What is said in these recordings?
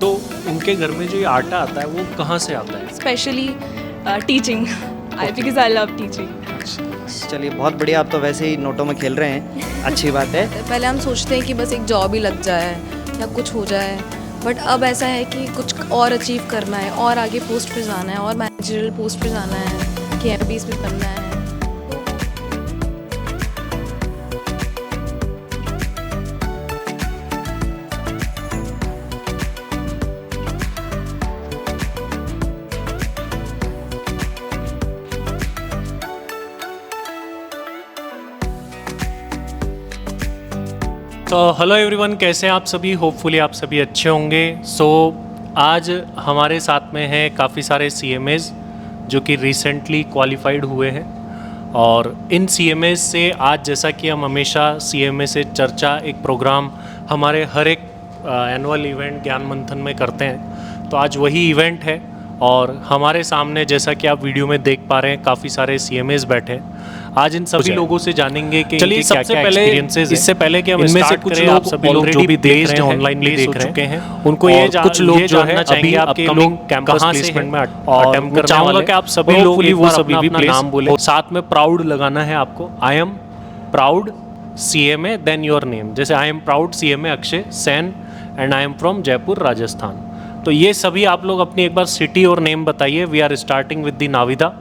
तो उनके घर में जो ये आटा आता है वो कहाँ से आता है? Specially teaching, because I love teaching. चलिए बहुत बढ़िया, आप तो वैसे ही नोटों में खेल रहे हैं, अच्छी बात है। पहले हम सोचते हैं कि बस एक जॉब ही लग जाए या कुछ हो जाए, बट अब ऐसा है कि कुछ और अचीव करना है और आगे पोस्ट पे जाना है और मैनेजरल पोस्ट पे जाना है कि MPs पे बनना है। तो हेलो एवरीवन, कैसे हैं आप सभी? होपफुली आप सभी अच्छे होंगे। आज हमारे साथ में हैं काफ़ी सारे CMAs जो कि रिसेंटली क्वालिफाइड हुए हैं, और इन CMAs से आज, जैसा कि हम हमेशा CMA से चर्चा एक प्रोग्राम हमारे हर एक एनुअल इवेंट ज्ञान मंथन में करते हैं, तो आज वही इवेंट है और हमारे सामने, जैसा कि आप वीडियो में देख पा रहे हैं, काफ़ी सारे CMAs बैठे हैं। आज इन सभी लोगों से जानेंगे कि चलिए सबसे पहले, इससे पहले कि हम इनमें से कुछ लोग सभी लोग जो भी देख रहे हैं, ऑनलाइन भी देख रहे हैं, उनको ये कुछ लोग जो है चाहेंगे आपके लोग कैंपस प्लेसमेंट में अटेम्प्ट करने चाहूँगा कि आप सभी लोग वो सभी भी नाम बोले, साथ में प्राउड लगाना है आपको। I am proud CMA then your name, जैसे I am proud CMA Akshay Sen and I am from Jaipur Rajasthan. तो ये सभी आप लोग अपनी एक बार सिटी और नेम बताइए। We are starting with the Navida.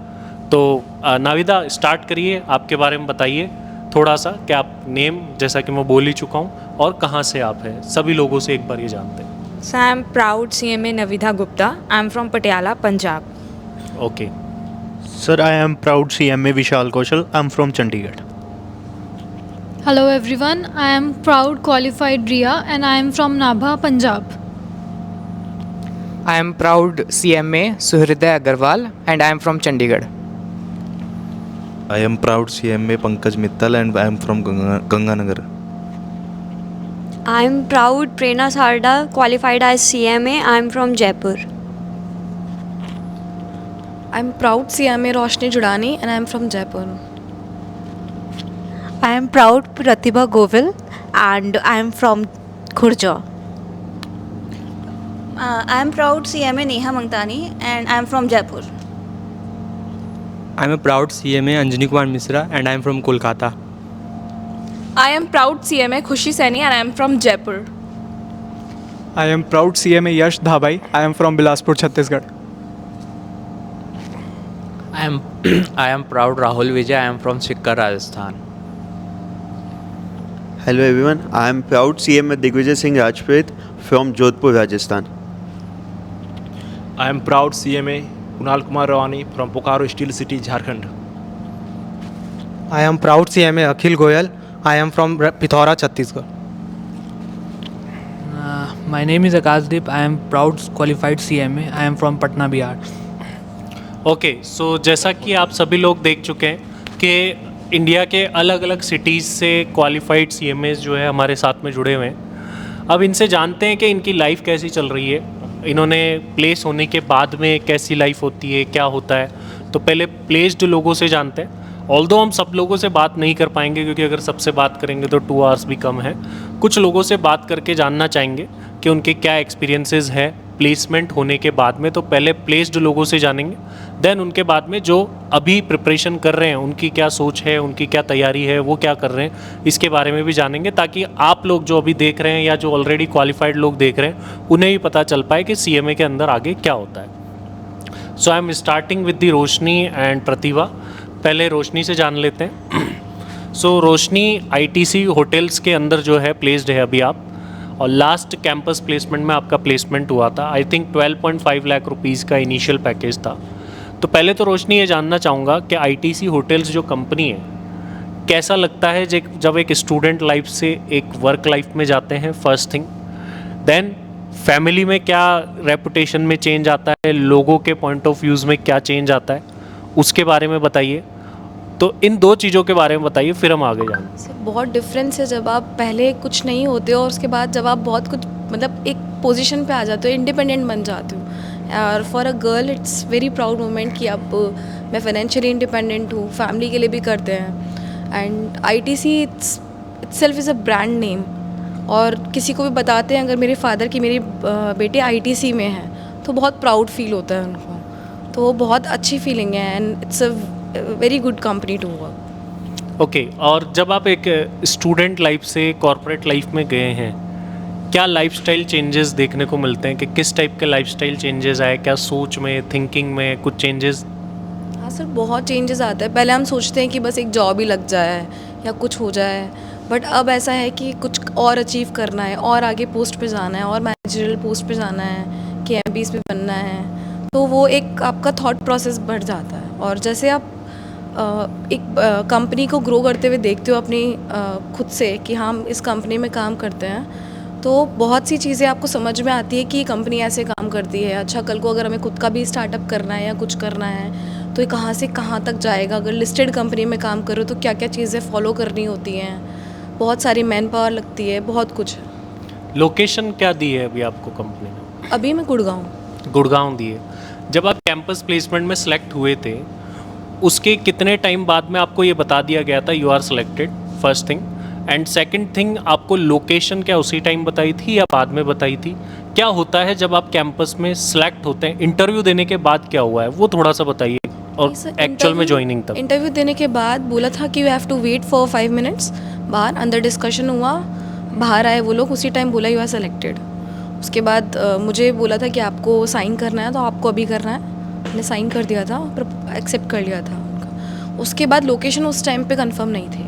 तो नाविदा स्टार्ट करिए, आपके बारे में बताइए थोड़ा सा कि आप नेम, जैसा कि मैं बोल ही चुका हूँ, और कहाँ से आप हैं, सभी लोगों से एक बार ये जानते हैं। So I am proud CMA Navidha Gupta. I am from Patiala, Punjab. Okay Sir, I am proud CMA Vishal Kaushal. I'm from Chandigarh. Hello everyone, I am proud qualified Ria and I am from Nabha, Punjab. I am proud CMA Suhriday Agarwal and I am from Chandigarh. I am proud CMA Pankaj Mittal and I am from Ganganagar. I am proud Prerna Sarda, qualified as CMA. I am from Jaipur. I'm proud CMA Roshni Judani and I'm from Jaipur. I am proud Pratibha Govil and I am from Khurja. I am proud CMA Neha Mangtani and I am from Jaipur. I am a proud CMA Anjani Kumar Misra and I am from Kolkata. I am proud CMA Khushi Saini and I am from Jaipur. I am proud CMA Yash Dhabai. I am from Bilaspur, Chhattisgarh. I am proud Rahul Vijay. I am from Sikkar, Rajasthan. Hello everyone, I am proud CMA Digvijay Singh Rajput from Jodhpur, Rajasthan. I am proud CMA Kunal Kumar Rawani from Bokaro Steel City, Jharkhand. I am proud CMA Akhil Goyal. I am from Pithora, Chhattisgarh. My name is Akashdeep. I am proud qualified CMA. I am from Patna, Bihar. Okay so जैसा कि आप सभी लोग देख चुके हैं कि India के अलग अलग सिटीज़ से क्वालिफाइड CMAs जो है हमारे साथ में जुड़े हुए हैं। अब इनसे जानते हैं कि इनकी लाइफ कैसी चल रही है, इन्होंने प्लेस होने के बाद में कैसी लाइफ होती है, क्या होता है। तो पहले प्लेस्ड लोगों से जानते हैं। ऑल्दो हम सब लोगों से बात नहीं कर पाएंगे क्योंकि अगर सबसे बात करेंगे तो 2 आवर्स भी कम है। कुछ लोगों से बात करके जानना चाहेंगे कि उनके क्या एक्सपीरियंसेस है प्लेसमेंट होने के बाद में। तो पहले प्लेस्ड लोगों से जानेंगे, देन उनके बाद में जो अभी प्रिपरेशन कर रहे हैं उनकी क्या सोच है, उनकी क्या तैयारी है, वो क्या कर रहे हैं, इसके बारे में भी जानेंगे, ताकि आप लोग जो अभी देख रहे हैं या जो ऑलरेडी क्वालिफाइड लोग देख रहे हैं उन्हें भी पता चल पाए कि CMA के अंदर आगे क्या होता है। So I am starting with the Roshni and Pratibha. पहले रोशनी से जान लेते हैं। सो रोशनी ITC होटल्स के अंदर जो है प्लेस्ड है अभी आप, और लास्ट कैंपस प्लेसमेंट में आपका प्लेसमेंट हुआ था। आई थिंक 12.5 लाख रुपीज़ का इनिशियल पैकेज था। तो पहले तो रोशनी ये जानना चाहूँगा कि ITC होटल्स जो कंपनी है, कैसा लगता है जब एक स्टूडेंट लाइफ से एक वर्क लाइफ में जाते हैं, फर्स्ट थिंग। देन फैमिली में क्या रेपुटेशन में चेंज आता है, लोगों के पॉइंट ऑफ व्यूज़ में क्या चेंज आता है, उसके बारे में बताइए। तो इन 2 चीज़ों के बारे में बताइए, फिर हम आगे जाएंगे। बहुत डिफरेंस है जब आप पहले कुछ नहीं होते हो और उसके बाद जब आप बहुत कुछ, मतलब एक पोजीशन पे आ जाते हो, इंडिपेंडेंट बन जाते हो। और for a girl it's very proud moment कि अब मैं फाइनेंशियली इंडिपेंडेंट हूँ, फैमिली के लिए भी करते हैं। And ITC itself is a brand name. और किसी को भी बताते हैं अगर मेरे फादर की मेरी बेटे ITC में है तो बहुत प्राउड फील होता है उनको, तो वो बहुत अच्छी फीलिंग है and it's a very good company to work. Okay, और जब आप एक स्टूडेंट लाइफ से कॉर्पोरेट लाइफ में गए हैं, क्या लाइफस्टाइल चेंजेस देखने को मिलते हैं कि किस टाइप के लाइफस्टाइल चेंजेस आए, क्या सोच में, थिंकिंग में कुछ चेंजेस? हाँ सर, बहुत चेंजेस आता है। पहले हम सोचते हैं कि बस एक जॉब ही लग जाए या कुछ हो जाए, बट अब ऐसा है कि कुछ और अचीव करना है और आगे पोस्ट पे जाना है और मैनेजरल पोस्ट पे जाना है कि MPs पे बनना है, तो वो एक आपका थॉट प्रोसेस बढ़ जाता है। और जैसे आप एक कंपनी को ग्रो करते हुए देखते हो अपनी खुद से कि हम इस कंपनी में काम करते हैं, तो बहुत सी चीज़ें आपको समझ में आती है कि कंपनी ऐसे काम करती है। अच्छा, कल को अगर हमें खुद का भी स्टार्टअप करना है या कुछ करना है तो ये कहाँ से कहाँ तक जाएगा। अगर लिस्टेड कंपनी में काम करो तो क्या क्या चीज़ें फॉलो करनी होती हैं, बहुत सारी मैन पावर लगती है, बहुत कुछ। लोकेशन क्या दी है अभी आपको कंपनी ने? अभी मैं गुड़गांव दी है। जब आप कैंपस प्लेसमेंट में सेलेक्ट हुए थे, उसके कितने टाइम बाद में आपको ये बता दिया गया था you are selected? First thing. And second thing, आपको लोकेशन क्या उसी टाइम बताई थी या बाद में बताई थी? क्या होता है जब आप कैंपस में सेलेक्ट होते हैं, इंटरव्यू देने के बाद क्या हुआ है वो थोड़ा सा बताइए, और एक्चुअल में ज्वाइनिंग तक? इंटरव्यू देने के बाद बोला था कि you have to wait for 5 minutes, बाहर अंदर डिस्कशन हुआ, बाहर आए वो लोग, उसी टाइम बोला यू आर सेलेक्टेड। उसके बाद मुझे बोला था कि आपको साइन करना है तो आपको अभी करना है, मैंने साइन कर दिया था, पर एक्सेप्ट कर लिया था उनका। उसके बाद लोकेशन उस टाइम पे कंफर्म नहीं थी,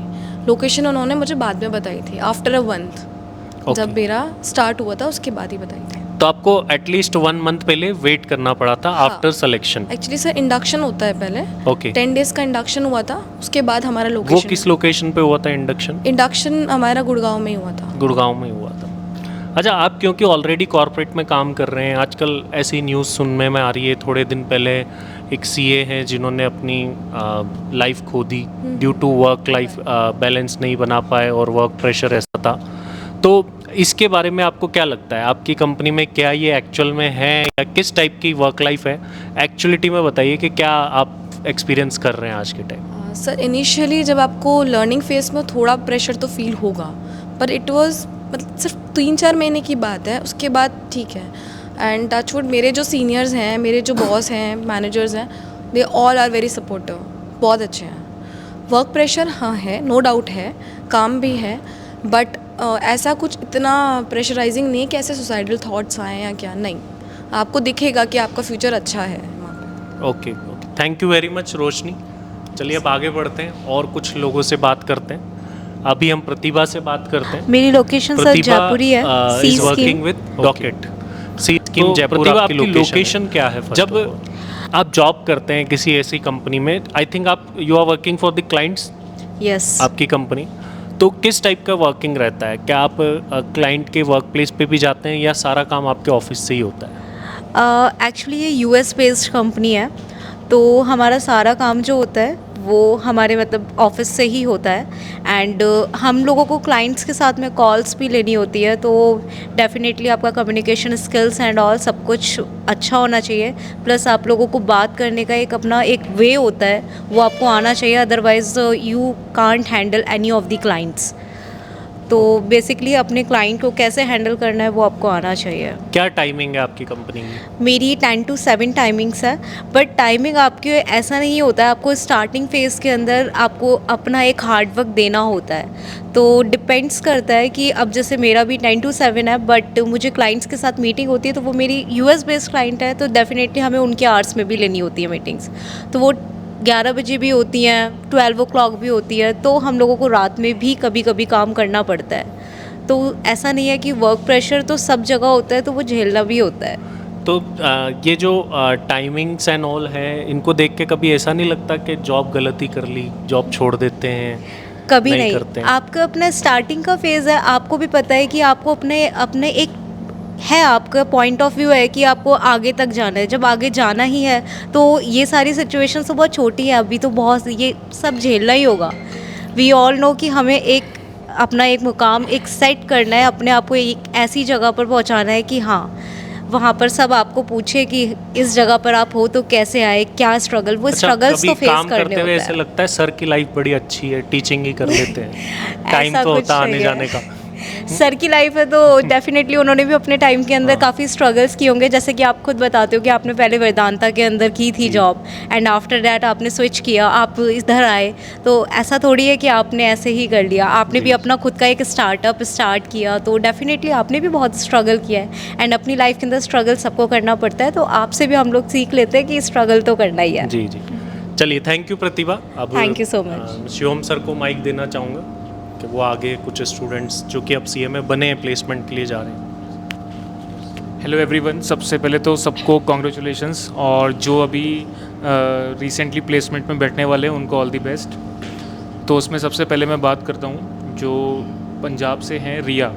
लोकेशन उन्होंने मुझे बाद में बताई थी आफ्टर अ मंथ। जब मेरा स्टार्ट हुआ था उसके बाद ही बताई थी। तो आपको एटलीस्ट 1 मंथ पहले वेट करना पड़ा था after selection? Actually sir induction होता है पहले, ओके 10 डेज का इंडक्शन हुआ था, उसके बाद हमारा वो लोकेशन। किस लोकेशन पे हुआ था इंडक्शन? इंडक्शन हमारा गुड़गांव में ही हुआ था। गुड़गांव में हुआ था। अच्छा, आप क्योंकि ऑलरेडी कॉर्पोरेट में काम कर रहे हैं, आजकल ऐसी न्यूज़ सुनने में आ रही है, थोड़े दिन पहले एक CA हैं जिन्होंने अपनी लाइफ खो दी due to work life balance नहीं बना पाए और वर्क प्रेशर ऐसा था, तो इसके बारे में आपको क्या लगता है? आपकी कंपनी में क्या ये एक्चुअल में है या किस टाइप की वर्क लाइफ है? एक्चुअलिटी में बताइए कि क्या आप एक्सपीरियंस कर रहे हैं आज के टाइम? सर इनिशियली जब आपको लर्निंग फेज में थोड़ा प्रेशर तो फील होगा, पर इट वाज मतलब सिर्फ 3-4 महीने की बात है, उसके बाद ठीक है। एंड टचवुड मेरे जो सीनियर्स हैं, मेरे जो बॉस हैं, मैनेजर्स हैं, they all are very supportive, बहुत अच्छे हैं। वर्क प्रेशर हाँ है, नो डाउट है, काम भी है, बट ऐसा कुछ इतना प्रेशराइजिंग नहीं कि ऐसे सुसाइडल थॉट्स आए या क्या, नहीं। आपको दिखेगा कि आपका फ्यूचर अच्छा है वहाँ पे। Okay, thank you very much Roshni. चलिए अब आगे बढ़ते हैं और कुछ लोगों से बात करते हैं। अभी हम प्रतिभा से बात करते हैं। मेरी लोकेशन सर जयपुर ही है। Is working with docket C scheme Jaipur. आपकी लोकेशन क्या है? जब आप जॉब करते हैं किसी ऐसी कंपनी में, आई थिंक आप you are working for the clients, yes, आपकी कंपनी, तो किस टाइप का वर्किंग रहता है? क्या आप क्लाइंट के वर्क प्लेस पे भी जाते हैं या सारा काम आपके ऑफिस से ही होता है? एक्चुअली ये US बेस्ड कंपनी है, तो हमारा सारा काम जो होता है वो हमारे मतलब ऑफिस से ही होता है। एंड हम लोगों को क्लाइंट्स के साथ में कॉल्स भी लेनी होती है, तो डेफिनेटली आपका कम्युनिकेशन स्किल्स एंड ऑल सब कुछ अच्छा होना चाहिए। प्लस आप लोगों को बात करने का एक अपना एक वे होता है, वो आपको आना चाहिए, otherwise you can't handle any of the clients. तो बेसिकली अपने क्लाइंट को कैसे हैंडल करना है वो आपको आना चाहिए। क्या टाइमिंग है आपकी कंपनी में? मेरी 10 to 7 टाइमिंग्स है, बट टाइमिंग आपके ऐसा नहीं होता है, आपको स्टार्टिंग फेज़ के अंदर आपको अपना एक हार्ड वर्क देना होता है। तो डिपेंड्स करता है कि अब जैसे मेरा भी 10 to 7 है, बट मुझे क्लाइंट्स के साथ मीटिंग होती है, तो वो मेरी US बेस्ड क्लाइंट है, तो डेफिनेटली हमें उनके आवर्स में भी लेनी होती है मीटिंग्स। तो वो 11 बजे भी होती हैं, 12 o'clock भी होती है, तो हम लोगों को रात में भी कभी कभी काम करना पड़ता है। तो ऐसा नहीं है कि वर्क प्रेशर तो सब जगह होता है, तो वो झेलना भी होता है। तो ये जो टाइमिंग्स एंड ऑल है, इनको देख के कभी ऐसा नहीं लगता कि जॉब गलती कर ली, जॉब छोड़ देते हैं? कभी नहीं। आपका अपना स्टार्टिंग का फेज़ है, आपको भी पता है कि आपको अपने एक है, आपका पॉइंट ऑफ व्यू है कि आपको आगे तक जाना है। जब आगे जाना ही है तो ये सारी सिचुएशन तो बहुत छोटी है, अभी तो बहुत ये सब झेलना ही होगा। वी ऑल नो कि हमें एक अपना एक मुकाम एक सेट करना है, अपने आप को एक ऐसी जगह पर पहुंचाना है कि हाँ वहाँ पर सब आपको पूछे कि इस जगह पर आप हो तो कैसे आए, क्या स्ट्रगल, वो स्ट्रगल्स तो फेस करने होते हैं। ऐसे लगता है सर की लाइफ बड़ी अच्छी है, टीचिंग ही कर लेते हैं, टाइम तो होता आने जाने का। सर की लाइफ है तो डेफिनेटली उन्होंने भी अपने टाइम के अंदर काफ़ी स्ट्रगल्स किए होंगे, जैसे कि आप खुद बताते हो कि आपने पहले वेदांता के अंदर की थी जॉब एंड आफ्टर दैट आपने स्विच किया, आप इधर आए। तो ऐसा थोड़ी है कि आपने ऐसे ही कर लिया, आपने भी अपना खुद का एक स्टार्टअप स्टार्ट किया, तो डेफिनेटली आपने भी बहुत स्ट्रगल किया है एंड अपनी लाइफ के अंदर स्ट्रगल सबको करना पड़ता है। तो आपसे भी हम लोग सीख लेते हैं कि स्ट्रगल तो करना ही है। जी जी, चलिए थैंक यू प्रतिभा। अब Thank you so much. Shivam sir को माइक देना चाहूँगा कि वो आगे कुछ स्टूडेंट्स जो कि अब सीएमए बने हैं प्लेसमेंट के लिए जा रहे हैं। हेलो एवरीवन, सबसे पहले तो सबको कॉन्ग्रेचुलेशंस, और जो अभी रिसेंटली प्लेसमेंट में बैठने वाले हैं उनको ऑल द बेस्ट। तो उसमें सबसे पहले मैं बात करता हूँ जो पंजाब से हैं, रिया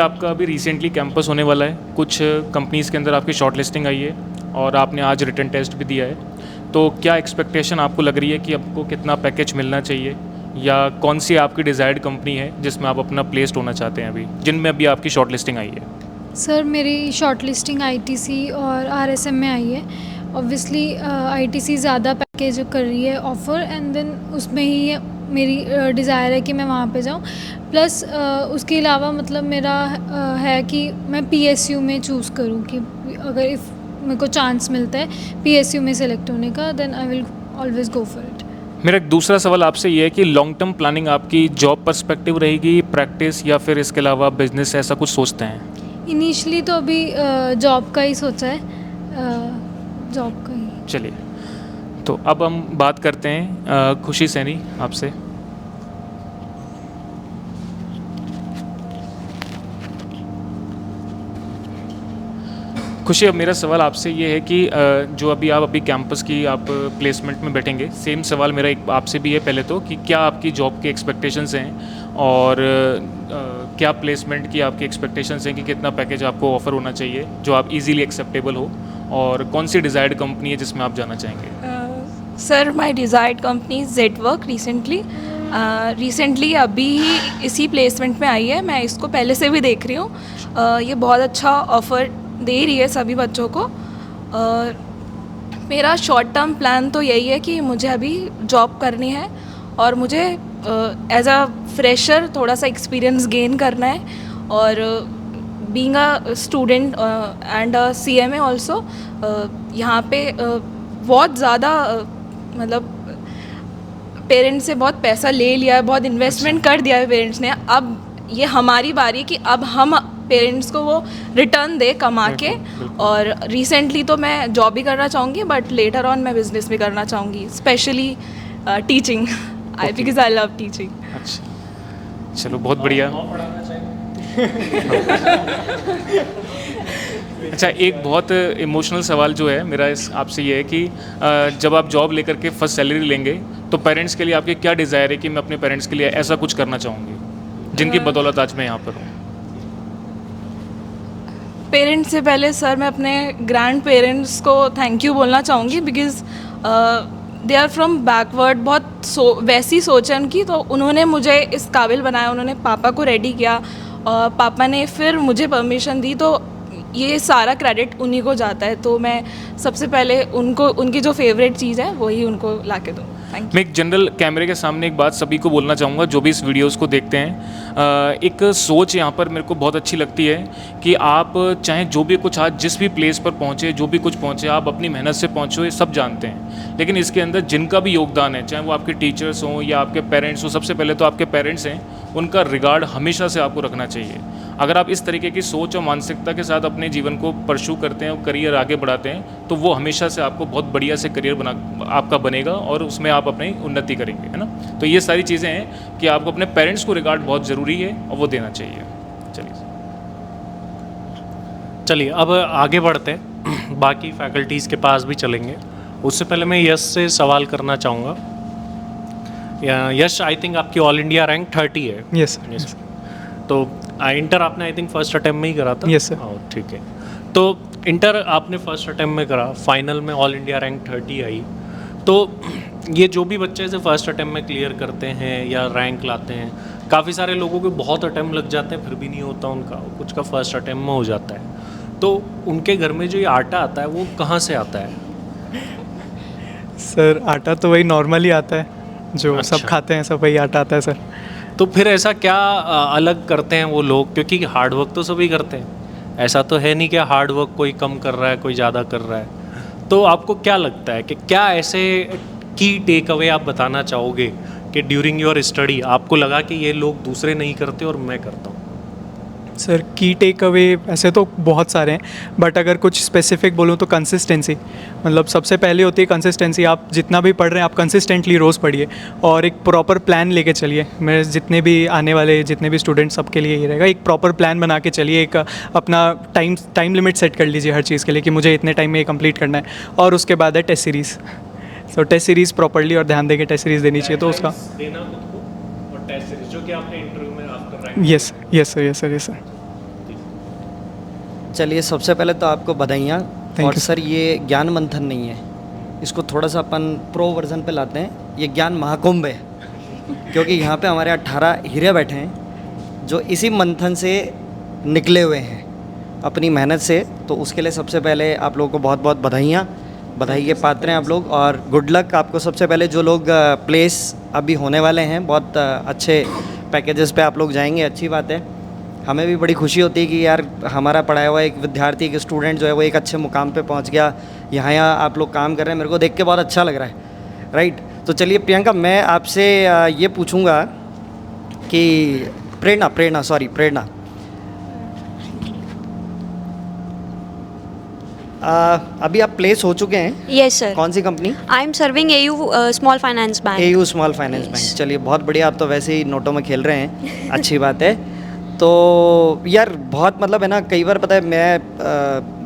आपका अभी रिसेंटली कैंपस होने वाला है, कुछ कंपनीज़ के अंदर आपकी शॉर्ट लिस्टिंग आई है और आपने आज रिटन टेस्ट भी दिया है। तो क्या एक्सपेक्टेशन आपको लग रही है कि आपको कितना पैकेज मिलना चाहिए, या कौन सी आपकी डिज़ायर्ड कंपनी है जिसमें आप अपना प्लेस्ड होना चाहते हैं अभी, जिनमें अभी आपकी शॉर्ट लिस्टिंग आई है? सर मेरी शॉर्ट लिस्टिंग ITC और RSM में आई है। ऑब्वियसली ITC ज़्यादा पैकेज कर रही है ऑफ़र, एंड देन उसमें ही मेरी डिज़ायर है कि मैं वहाँ पे जाऊँ। प्लस उसके अलावा मतलब मेरा है कि मैं PSU में चूज़ करूँ कि अगर इफ़ मेरे को चांस मिलता है PSU में सेलेक्ट होने का, then I will always go for it. मेरा एक दूसरा सवाल आपसे ये है कि लॉन्ग टर्म प्लानिंग आपकी जॉब पर्सपेक्टिव रहेगी, प्रैक्टिस, या फिर इसके अलावा बिजनेस, ऐसा कुछ सोचते हैं? इनिशियली तो अभी जॉब का ही सोचा है, जॉब का ही। चलिए, तो अब हम बात करते हैं खुशी सैनी आपसे। खुशी, अब मेरा सवाल आपसे ये है कि जो अभी कैंपस की आप प्लेसमेंट में बैठेंगे, सेम सवाल मेरा एक आपसे भी है पहले तो, कि क्या आपकी जॉब के एक्सपेक्टेशंस हैं, और क्या प्लेसमेंट की आपकी एक्सपेक्टेशंस हैं कि कितना पैकेज आपको ऑफ़र होना चाहिए जो आप इजीली एक्सेप्टेबल हो, और कौन सी डिज़ायर्ड कंपनी है जिसमें आप जाना चाहेंगे? Sir my desired company ZWork recently अभी ही इसी प्लेसमेंट में आई है। मैं इसको पहले से भी देख रही हूँ, ये बहुत अच्छा ऑफ़र दे रही है सभी बच्चों को। मेरा शॉर्ट टर्म प्लान तो यही है कि मुझे अभी जॉब करनी है और मुझे एज अ फ्रेशर थोड़ा सा एक्सपीरियंस गेन करना है, और being a student and a CMA also, यहाँ पे बहुत ज़्यादा मतलब पेरेंट्स से बहुत पैसा ले लिया है, बहुत इन्वेस्टमेंट कर दिया है पेरेंट्स ने। अब ये हमारी बारी है कि अब हम पेरेंट्स को वो रिटर्न दे कमा के। और रिसेंटली तो मैं जॉब भी करना चाहूँगी, बट लेटर ऑन मैं बिज़नेस भी करना चाहूँगी, specially teaching, because I love teaching. अच्छा, चलो बहुत बढ़िया। अच्छा, एक बहुत इमोशनल सवाल जो है मेरा इस आपसे ये है कि जब आप जॉब लेकर के फर्स्ट सैलरी लेंगे तो पेरेंट्स के लिए आपके क्या डिज़ायर है कि मैं अपने पेरेंट्स के लिए ऐसा कुछ करना चाहूँगी जिनकी बदौलत आज मैं यहाँ पर हूँ? पेरेंट्स से पहले सर मैं अपने ग्रैंड पेरेंट्स को थैंक यू बोलना चाहूँगी, because they are from backward, बहुत वैसी सोच है उनकी, तो उन्होंने मुझे इस काबिल बनाया, उन्होंने पापा को रेडी किया और पापा ने फिर मुझे परमिशन दी, तो ये सारा क्रेडिट उन्हीं को जाता है। तो मैं सबसे पहले उनको, उनकी जो फेवरेट चीज़ है वही उनको ला के दूँ। मैं एक जनरल कैमरे के सामने एक बात सभी को बोलना चाहूँगा जो भी इस वीडियोस को देखते हैं। एक सोच यहाँ पर मेरे को बहुत अच्छी लगती है कि आप चाहे जो भी कुछ आज जिस भी प्लेस पर पहुँचे, जो भी कुछ पहुँचे, आप अपनी मेहनत से पहुँचो, ये सब जानते हैं, लेकिन इसके अंदर जिनका भी योगदान है, चाहे वो आपके टीचर्स हों या आपके पेरेंट्स हों, सबसे पहले तो आपके पेरेंट्स हैं, उनका रिगार्ड हमेशा से आपको रखना चाहिए। अगर आप इस तरीके की सोच और मानसिकता के साथ अपने जीवन को परस्यू करते हैं और करियर आगे बढ़ाते हैं, तो वो हमेशा से आपको बहुत बढ़िया से करियर आपका बनेगा और उसमें आप अपनी उन्नति करेंगे, है ना। तो ये सारी चीज़ें हैं कि आपको अपने पेरेंट्स को रिगार्ड बहुत ज़रूरी है और वो देना चाहिए। चलिए अब आगे बढ़ते हैं, बाकी फैकल्टीज़ के पास भी चलेंगे। उससे पहले मैं यश से सवाल करना चाहूँगा। यश, आई थिंक आपकी ऑल इंडिया रैंक 30 है। Yes sir. तो इंटर आपने आई थिंक फर्स्ट अटेम्प्ट में ही करा था? Yes sir. ठीक है, तो इंटर आपने फर्स्ट अटेम्प्ट में करा, फाइनल में ऑल इंडिया रैंक 30 आई। तो ये जो भी बच्चे ऐसे फर्स्ट अटेम्प्ट में क्लियर करते हैं या रैंक लाते हैं, काफ़ी सारे लोगों के बहुत अटेम्प्ट लग जाते हैं फिर भी नहीं होता उनका, कुछ का फर्स्ट अटेम्प्ट में हो जाता है। तो उनके घर में जो ये आटा आता है वो कहाँ से आता है? सर आटा तो वही नॉर्मली आता है, जो सब खाते हैं सब वही आटा आता है सर। तो फिर ऐसा क्या अलग करते हैं वो लोग, क्योंकि हार्ड वर्क तो सभी करते हैं, ऐसा तो है नहीं कि हार्ड वर्क कोई कम कर रहा है कोई ज़्यादा कर रहा है। तो आपको क्या लगता है कि क्या ऐसे की टेक अवे आप बताना चाहोगे कि ड्यूरिंग योर स्टडी आपको लगा कि ये लोग दूसरे नहीं करते और मैं करता हूँ? सर की टेक अवे ऐसे तो बहुत सारे हैं, बट अगर कुछ स्पेसिफिक बोलूँ तो कंसिस्टेंसी, मतलब सबसे पहले होती है कंसिस्टेंसी। आप जितना भी पढ़ रहे हैं आप कंसिस्टेंटली रोज़ पढ़िए और एक प्रॉपर प्लान लेके चलिए। मेरे जितने भी आने वाले जितने भी स्टूडेंट्स सबके लिए ये रहेगा, एक प्रॉपर प्लान बना के चलिए। एक अपना टाइम लिमिट सेट कर लीजिए हर चीज़ के लिए कि मुझे इतने टाइम में ये कंप्लीट करना है। और उसके बाद है टेस्ट सीरीज़। सो टेस्ट सीरीज़ प्रॉपर्ली और ध्यान देके टेस्ट सीरीज़ देनी चाहिए। तो उसका देना खुद को और टेस्ट सीरीज जो कि आपने इंटरव्यू में आप कर रहे हैं। Yes sir. चलिए सबसे पहले तो आपको बधाइयाँ। और सर ये ज्ञान मंथन नहीं है, इसको थोड़ा सा अपन प्रो वर्जन पे लाते हैं, ये ज्ञान महाकुंभ है। क्योंकि यहाँ पे हमारे 18 हीरे बैठे हैं जो इसी मंथन से निकले हुए हैं अपनी मेहनत से। तो उसके लिए सबसे पहले आप लोगों को बहुत बहुत बधाइयाँ, बधाई के पात्र हैं आप लोग। और गुड लक आपको। सबसे पहले जो लोग प्लेस अभी होने वाले हैं, बहुत अच्छे पैकेजेस पे आप लोग जाएंगे, अच्छी बात है। हमें भी बड़ी खुशी होती है कि यार हमारा पढ़ाया हुआ एक विद्यार्थी, एक स्टूडेंट जो है वो एक अच्छे मुकाम पे पहुंच गया। यहाँ आप लोग काम कर रहे हैं, मेरे को देख के बहुत अच्छा लग रहा है, राइट। तो चलिए प्रियंका, मैं आपसे ये पूछूंगा कि प्रेरणा अभी आप प्लेस हो चुके हैं? Yes sir. कौन सी company? I am serving AU small finance bank. AU small finance bank. चलिए बहुत बढ़िया, आप तो वैसे ही नोटों में खेल रहे हैं, अच्छी बात है। तो यार बहुत मतलब है ना, कई बार पता है मैं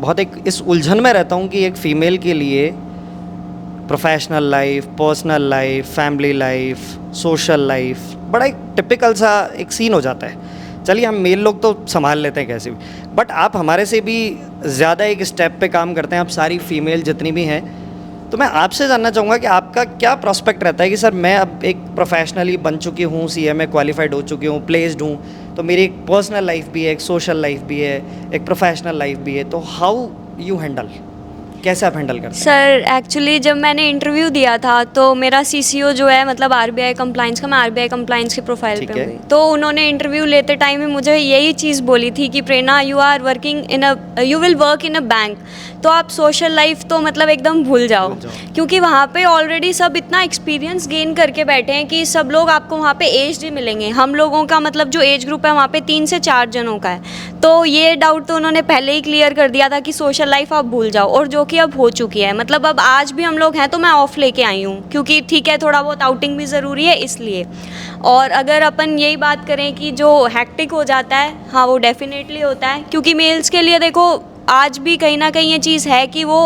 बहुत एक इस उलझन में रहता हूँ कि एक फ़ीमेल के लिए professional life, personal life, family life, social life बड़ा एक टिपिकल सा एक सीन हो जाता है। चलिए हम मेल लोग तो संभाल लेते हैं कैसे भी, बट आप हमारे से भी ज़्यादा एक स्टेप पे काम करते हैं, आप सारी फीमेल जितनी भी हैं। तो मैं आपसे जानना चाहूँगा कि आपका क्या प्रोस्पेक्ट रहता है कि सर मैं अब एक प्रोफेशनली बन चुकी हूँ, CMA क्वालिफाइड हो चुकी हूँ, प्लेस्ड हूँ, तो मेरी एक पर्सनल लाइफ भी है, एक सोशल लाइफ भी है, एक प्रोफेशनल लाइफ भी है। तो हाउ यू हैंडल, कैसे आप हैंडल करते हैं? सर एक्चुअली जब मैंने इंटरव्यू दिया था तो मेरा CCO जो है मतलब RBI कंप्लाइंस का, मैं RBI कंप्लाइंस के प्रोफाइल पे हुई, तो उन्होंने इंटरव्यू लेते टाइम में मुझे यही चीज़ बोली थी कि Prerna you will work in a bank, तो आप सोशल लाइफ तो मतलब एकदम भूल जाओ, क्योंकि वहाँ पे ऑलरेडी सब इतना एक्सपीरियंस गेन करके बैठे हैं कि सब लोग आपको वहाँ पे एज ही मिलेंगे। हम लोगों का मतलब जो एज ग्रुप है वहाँ पे 3 से 4 जनों का है, तो ये डाउट तो उन्होंने पहले ही क्लियर कर दिया था कि सोशल लाइफ आप भूल जाओ, और जो कि अब हो चुकी है। मतलब अब आज भी हम लोग हैं तो मैं ऑफ लेके आई हूँ, क्योंकि ठीक है थोड़ा बहुत आउटिंग भी ज़रूरी है इसलिए। और अगर अपन यही बात करें कि जो हैक्टिक हो जाता है, हाँ वो डेफिनेटली होता है, क्योंकि मेल्स के लिए देखो आज भी कहीं ना कहीं ये चीज़ है कि वो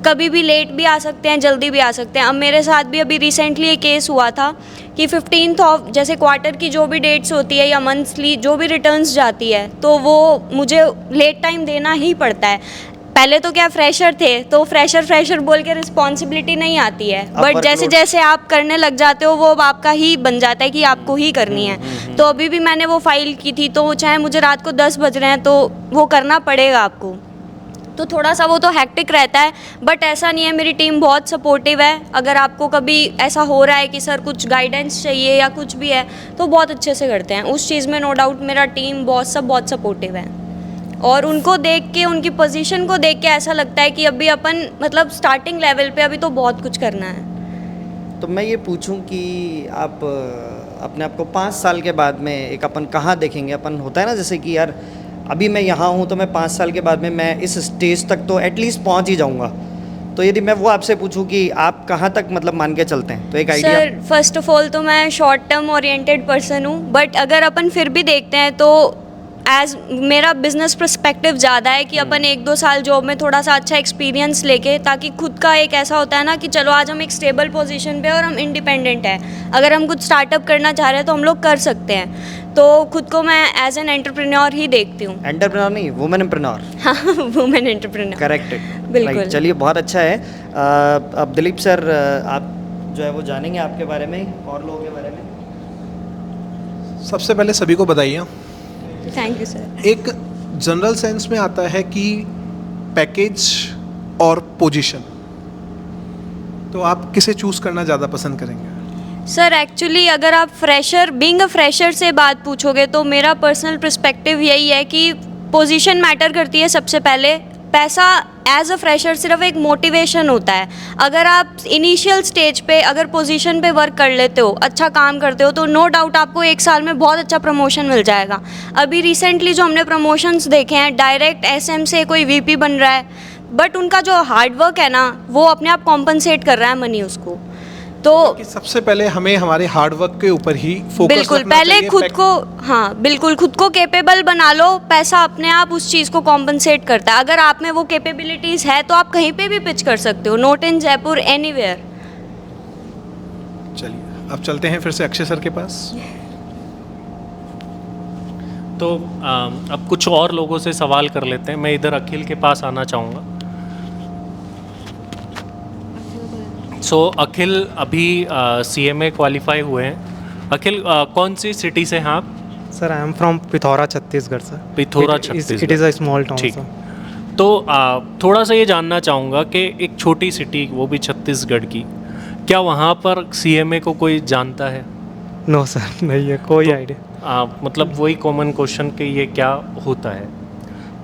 कभी भी लेट भी आ सकते हैं, जल्दी भी आ सकते हैं। अब मेरे साथ भी अभी रिसेंटली एक केस हुआ था कि 15th ऑफ जैसे क्वार्टर की जो भी डेट्स होती है या मंथली जो भी रिटर्न्स जाती है, तो वो मुझे लेट टाइम देना ही पड़ता है। पहले तो क्या फ्रेशर थे तो फ्रेशर बोल के रिस्पॉन्सिबिलिटी नहीं आती है, बट जैसे जैसे आप करने लग जाते हो वो अब आपका ही बन जाता है कि आपको ही करनी है। तो अभी भी मैंने वो फाइल की थी, तो चाहे मुझे रात को 10 बज रहे हैं तो वो करना पड़ेगा आपको। तो थोड़ा सा वो तो हैक्टिक रहता है, बट ऐसा नहीं है, मेरी टीम बहुत सपोर्टिव है। अगर आपको कभी ऐसा हो रहा है कि सर कुछ गाइडेंस चाहिए या कुछ भी है तो बहुत अच्छे से करते हैं उस चीज़ में, नो डाउट। मेरा टीम बॉस सब बहुत सपोर्टिव है, और उनको देख के, उनकी पोजीशन को देख के ऐसा लगता है कि अभी अपन मतलब स्टार्टिंग लेवल पे, अभी तो बहुत कुछ करना है। तो मैं ये पूछूं कि आप अपने आप को 5 साल के बाद में एक अपन कहाँ देखेंगे? अपन होता है ना जैसे कि यार अभी मैं यहाँ हूँ तो मैं 5 साल के बाद में मैं इस स्टेज तक तो एटलीस्ट पहुँच ही जाऊँगा। तो यदि मैं वो आपसे पूछूं कि आप कहाँ तक मतलब मान के चलते हैं, तो एक idea. Sir first of all तो मैं शॉर्ट टर्म ओरिएंटेड पर्सन हूँ, बट अगर अपन फिर भी देखते हैं तो एज मेरा बिजनेस पर्सपेक्टिव ज़्यादा है कि अपन 1-2 साल जॉब में थोड़ा सा अच्छा एक्सपीरियंस लेके, ताकि खुद का एक ऐसा होता है ना कि चलो आज हम एक स्टेबल पोजीशन पे और हम इंडिपेंडेंट हैं, अगर हम कुछ स्टार्टअप करना चाह रहे हैं तो हम लोग कर सकते हैं। तो खुद को मैं एज एन एंटरप्रेन्योर ही देखती हूँ। एंटरप्रेन्योर नहीं, वुमेन एंटरप्रेन्योर। हाँ वुमेन एंटरप्रेन्योर, करेक्ट, बिल्कुल। चलिए बहुत अच्छा है। अब दिलीप सर आप जो है वो जानेंगे आपके बारे में और लोगों के बारे में। सबसे पहले सभी को बधाइयाँ। Thank you sir. एक जनरल सेंस में आता है कि पैकेज और पोजीशन, तो आप किसे चूज़ करना ज़्यादा पसंद करेंगे? सर एक्चुअली अगर आप फ्रेशर बीइंग अ फ्रेशर से बात पूछोगे तो मेरा पर्सनल पर्सपेक्टिव यही है कि पोजीशन मैटर करती है सबसे पहले। पैसा एज अ फ्रेशर सिर्फ एक मोटिवेशन होता है। अगर आप इनिशियल स्टेज पे अगर पोजीशन पे वर्क कर लेते हो, अच्छा काम करते हो, तो नो डाउट आपको 1 साल में बहुत अच्छा प्रमोशन मिल जाएगा। अभी रिसेंटली जो हमने प्रमोशंस देखे हैं, डायरेक्ट एसएम से कोई वीपी बन रहा है, बट उनका जो हार्डवर्क है ना वो अपने आप कॉम्पनसेट कर रहा है मनी उसको। तो कि सबसे पहले हमें हमारे हार्डवर्क के ऊपर ही फोकस बिल्कुल रखना पहले चाहिए। खुद को, हाँ बिल्कुल खुद को कैपेबल बना लो, पैसा अपने आप उस चीज़ को कॉम्पनसेट करता है। अगर आप में वो कैपेबिलिटीज़ है तो आप कहीं पे भी पिच कर सकते हो, नॉट इन जयपुर, एनीवेयर। चलिए अब चलते हैं फिर से अक्षय सर के पास। तो अब कुछ और लोगों से सवाल कर लेते हैं। मैं इधर अखिल के पास आना चाहूँगा। सो अखिल अभी CMA क्वालिफाई हुए हैं। अखिल कौन सी सिटी से हैं आप? Sir I am from Pithora Chhattisgarh sir. Pithora Chhattisgarh. It is a small town ठीक। सर। तो थोड़ा सा ये जानना चाहूँगा कि एक छोटी सिटी, वो भी छत्तीसगढ़ की, क्या वहाँ पर CMA को कोई जानता है? नो सर नहीं है कोई आइडिया। मतलब वही कॉमन क्वेश्चन कि ये क्या होता है।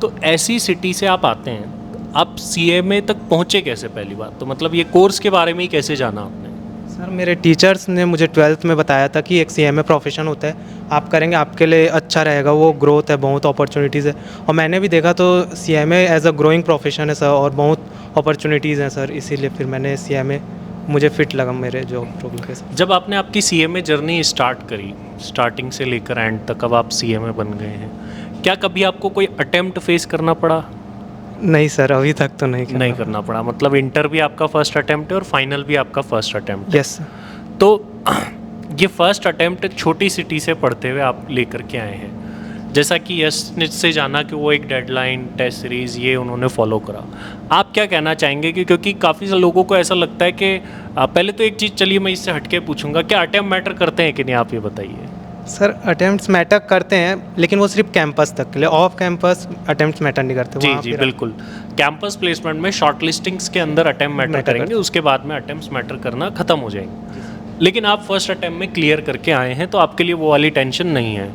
तो ऐसी सिटी से आप आते हैं, आप CMA तक पहुँचे कैसे? पहली बात तो मतलब ये कोर्स के बारे में ही कैसे जाना आपने? सर मेरे टीचर्स ने मुझे 12th में बताया था कि एक CMA प्रोफेशन होता है, आप करेंगे आपके लिए अच्छा रहेगा, वो ग्रोथ है, बहुत अपॉर्चुनिटीज़ है। और मैंने भी देखा तो CMA as a growing profession है सर, और बहुत अपॉर्चुनिटीज़ हैं सर, इसीलिए फिर मैंने CMA मुझे फिट लगा मेरे जॉब प्रोग्राम के साथ। जब आपने आपकी CMA जर्नी स्टार्ट करी, स्टार्टिंग से लेकर एंड तक, अब आप CMA बन गए हैं, क्या कभी आपको कोई अटेम्प्ट फेस करना पड़ा? नहीं सर अभी तक तो नहीं करना पड़ा। मतलब इंटर भी आपका फर्स्ट अटेम्प्ट है और फाइनल भी आपका फर्स्ट अटेम्प्ट है। यस। तो ये फर्स्ट अटेम्प्ट छोटी सिटी से पढ़ते हुए आप लेकर के आए हैं, जैसा कि यश ने से जाना कि वो एक डेडलाइन, टेस्ट सीरीज़, ये उन्होंने फॉलो करा। आप क्या कहना चाहेंगे कि क्योंकि काफ़ी लोगों को ऐसा लगता है कि पहले तो एक चीज़, चलिए मैं इससे हटके पूछूंगा, क्या अटेम्प्ट मैटर करते हैं कि नहीं, आप ये बताइए। सर अटेम्प्ट्स मैटर करते हैं लेकिन वो सिर्फ कैंपस तक के लिए, ऑफ कैंपस अटेम्प्ट्स मैटर नहीं करते। जी जी बिल्कुल। कैंपस प्लेसमेंट में शॉर्ट लिस्टिंग्स के अंदर अटेम्प्ट मैटर करेंगे, उसके बाद में अटेम्प्ट्स मैटर करना ख़त्म हो जाएंगे। लेकिन आप फर्स्ट अटेम्प्ट में क्लियर करके आए हैं तो आपके लिए वो वाली टेंशन नहीं है।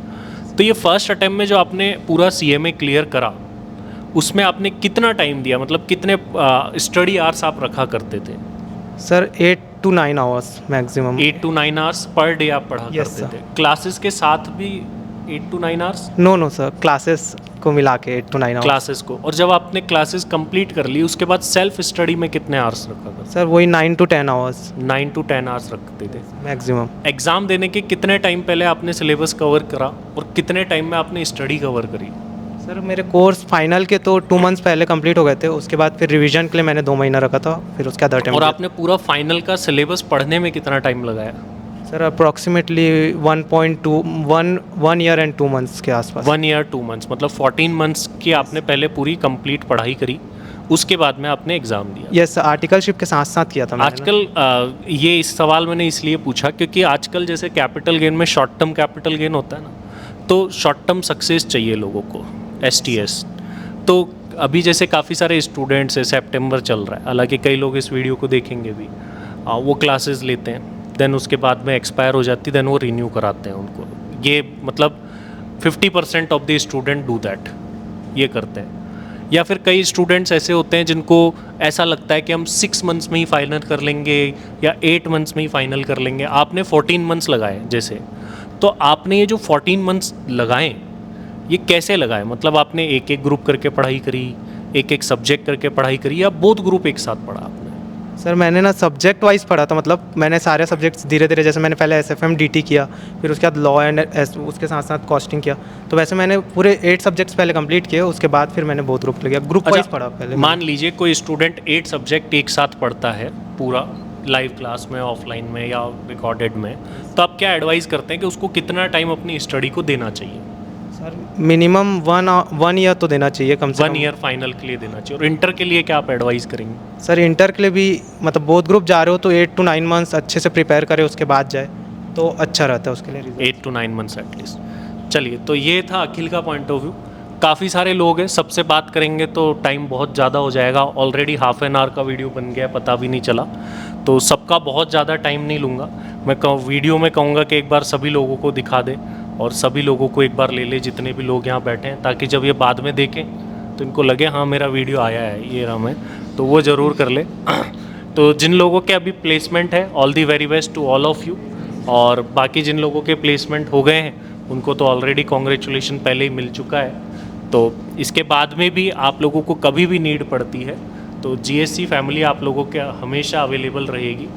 तो ये फर्स्ट अटेम्प्ट में जो आपने पूरा CMA क्लियर करा, उसमें आपने कितना टाइम दिया? मतलब कितने स्टडी आवर्स आप रखा करते थे? Sir 8 to 9 hours maximum. 8 to 9 hours per day आप पढ़ा करते थे? क्लासेस के साथ भी 8 to 9 hours? No sir, classes को मिला के 8 to 9 आवर्स। क्लासेस को। और जब आपने क्लासेस कंप्लीट कर ली उसके बाद सेल्फ स्टडी में कितने आवर्स रखा करते? सर वही 9 to 10 आवर्स। 9 to 10 आवर्स रखते थे मैक्सिमम। एग्ज़ाम देने के कितने टाइम पहले आपने सिलेबस कवर करा और कितने टाइम में आपने स्टडी कवर करी? सर मेरे कोर्स फाइनल के तो 2 months पहले कंप्लीट हो गए थे, उसके बाद फिर रिवीजन के लिए मैंने 2 महीना रखा था, फिर उसके बाद अटेम्प्ट। और आपने पूरा फाइनल का सिलेबस पढ़ने में कितना टाइम लगाया? Sir approximately 1 year and 2 months के आसपास। 1 year 2 months, मतलब 14 months की आपने पहले पूरी कंप्लीट पढ़ाई करी, उसके बाद में आपने एग्ज़ाम दिया? यस, आर्टिकलशिप के साथ साथ किया था मैंने। आजकल ये इस सवाल मैंने इसलिए पूछा क्योंकि आजकल जैसे कैपिटल गेन में शॉर्ट टर्म कैपिटल गेन होता है ना, तो शॉर्ट टर्म सक्सेस चाहिए लोगों को, STS। तो अभी जैसे काफ़ी सारे स्टूडेंट्स है, सितंबर चल रहा है, हालांकि कई लोग इस वीडियो को देखेंगे भी, वो क्लासेस लेते हैं, देन उसके बाद में एक्सपायर हो जाती है, देन वो रिन्यू कराते हैं उनको। ये मतलब 50% of the student do that, ये करते हैं। या फिर कई स्टूडेंट्स ऐसे होते हैं जिनको ऐसा लगता है कि हम 6 months में ही फाइनल कर लेंगे या 8 months में ही फाइनल कर लेंगे। आपने 14 months लगाए जैसे, तो आपने ये जो 14 months लगाए, ये कैसे लगाए? मतलब आपने एक एक ग्रुप करके पढ़ाई करी, एक एक सब्जेक्ट करके पढ़ाई करी, या बोथ ग्रुप एक साथ पढ़ा आपने? सर मैंने ना सब्जेक्ट वाइज पढ़ा था, मतलब मैंने सारे सब्जेक्ट्स धीरे धीरे, जैसे मैंने पहले SFM DT किया, फिर उसके बाद लॉ एंड उसके साथ साथ कॉस्टिंग किया, तो वैसे मैंने पूरे 8 सब्जेक्ट्स पहले कंप्लीट किए, उसके बाद फिर मैंने बहुत ग्रुप लिया, ग्रुप वाइज पढ़ा पहले। मान लीजिए कोई स्टूडेंट 8 सब्जेक्ट एक साथ पढ़ता है पूरा, लाइव क्लास में, ऑफलाइन में या रिकॉर्डेड में, तो आप क्या एडवाइस करते हैं कि उसको कितना टाइम अपनी स्टडी को देना चाहिए? सर मिनिमम 1 year तो देना चाहिए कम से कम। 1 year फाइनल के लिए देना चाहिए। और इंटर के लिए क्या आप एडवाइस करेंगे? सर इंटर के लिए भी मतलब बहुत ग्रुप जा रहे हो तो 8 to 9 months अच्छे से प्रिपेयर करें, उसके बाद जाए तो अच्छा रहता है उसके लिए। 8 to 9 months एटलीस्ट। चलिए, तो ये था अखिल का पॉइंट ऑफ व्यू। काफ़ी सारे लोग हैं, सबसे बात करेंगे तो टाइम बहुत ज़्यादा हो जाएगा। ऑलरेडी ½ an hour का वीडियो बन गया, पता भी नहीं चला, तो सबका बहुत ज़्यादा टाइम नहीं लूँगा। मैं वीडियो में कहूँगा कि एक बार सभी लोगों को दिखा दे और सभी लोगों को एक बार ले ले, जितने भी लोग यहाँ बैठे हैं, ताकि जब ये बाद में देखें तो इनको लगे हाँ मेरा वीडियो आया है, ये रहा मैं, तो वो ज़रूर कर ले। तो जिन लोगों के अभी प्लेसमेंट है, all the very best to all of you. और बाकी जिन लोगों के प्लेसमेंट हो गए हैं उनको तो ऑलरेडी कॉन्ग्रेचुलेशन पहले ही मिल चुका है। तो इसके बाद में भी आप लोगों को कभी भी नीड पड़ती है तो GSC फैमिली आप लोगों के हमेशा अवेलेबल रहेगी,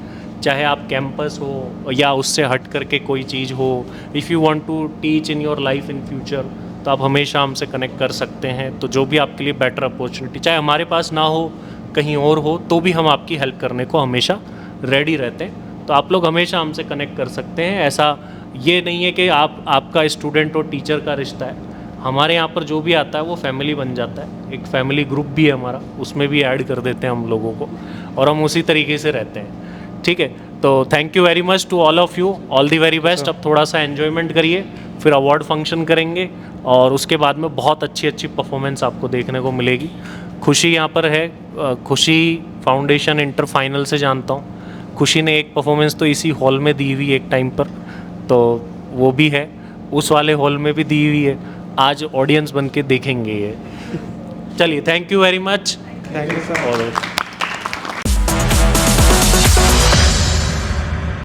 चाहे आप कैंपस हो या उससे हट करके कोई चीज़ हो। If you want to teach in your life in future तो आप हमेशा हमसे कनेक्ट कर सकते हैं। तो जो भी आपके लिए बेटर अपॉर्चुनिटी, चाहे हमारे पास ना हो कहीं और हो, तो भी हम आपकी हेल्प करने को हमेशा रेडी रहते हैं। तो आप लोग हमेशा हमसे कनेक्ट कर सकते हैं। ऐसा ये नहीं है कि आपका स्टूडेंट और टीचर का रिश्ता है, हमारे यहाँ पर जो भी आता है वो फैमिली बन जाता है। एक फैमिली ग्रुप भी है हमारा, उसमें भी ऐड कर देते हैं हम लोगों को और हम उसी तरीके से रहते हैं। ठीक है, तो thank you very much to all of you, all the very best. अब थोड़ा सा एन्जॉयमेंट करिए, फिर अवार्ड फंक्शन करेंगे और उसके बाद में बहुत अच्छी अच्छी परफॉर्मेंस आपको देखने को मिलेगी। खुशी यहाँ पर है, खुशी फाउंडेशन इंटर फाइनल से जानता हूँ। खुशी ने एक परफॉर्मेंस तो इसी हॉल में दी हुई एक टाइम पर, तो वो भी है, उस वाले हॉल में भी दी हुई है। आज ऑडियंस बन के देखेंगे ये। चलिए, thank you very much. Thank you sir.